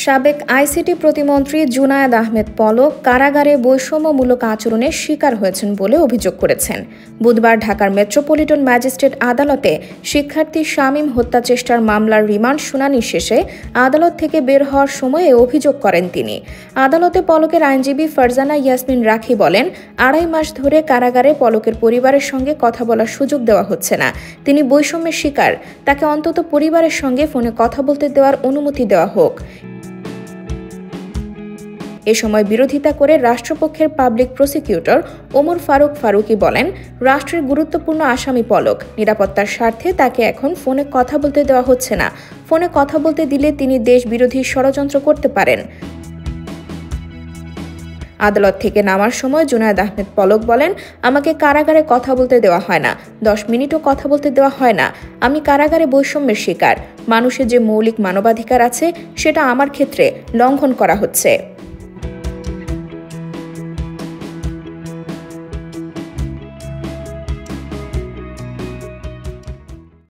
সাবেক আইসিটি প্রতিমন্ত্রী জুনায়েদ আহমেদ পলক কারাগারে বৈষম্যমূলক আচরণের শিকার হয়েছেন বলে অভিযোগ করেছেন। বুধবার ঢাকার মেট্রোপলিটন ম্যাজিস্ট্রেট আদালতে শিক্ষার্থী শামীম হত্যাচেষ্টার মামলার রিমান্ড শুনানি শেষে আদালত থেকে বের হওয়ার সময় এ অভিযোগ করেন তিনি। আদালতে পলকের আইনজীবী ফারজানা ইয়াসমিন রাখি বলেন, 2.5 মাস ধরে কারাগারে পলকের পরিবারের সঙ্গে কথা বলার সুযোগ দেওয়া হচ্ছে না। তিনি বৈষম্যের শিকার, তাকে অন্তত পরিবারের সঙ্গে ফোনে কথা বলতে দেওয়ার অনুমতি দেওয়া হোক। এ সময় বিরোধিতা করে রাষ্ট্রপক্ষের পাবলিক প্রসিকিউটর ওমর ফারুক ফারুকী বলেন, রাষ্ট্রের গুরুত্বপূর্ণ আসামি পলক, নিরাপত্তার স্বার্থে তাকে এখন ফোনে কথা বলতে দেওয়া হচ্ছে না। ফোনে কথা বলতে দিলে তিনি দেশ বিরোধী ষড়যন্ত্র করতে পারেন। আদালত থেকে নামার সময় জুনায়েদ আহমেদ পলক বলেন, আমাকে কারাগারে কথা বলতে দেওয়া হয় না, 10 মিনিটও কথা বলতে দেওয়া হয় না। আমি কারাগারে বৈষম্যের শিকার। মানুষের যে মৌলিক মানবাধিকার আছে সেটা আমার ক্ষেত্রে লঙ্ঘন করা হচ্ছে।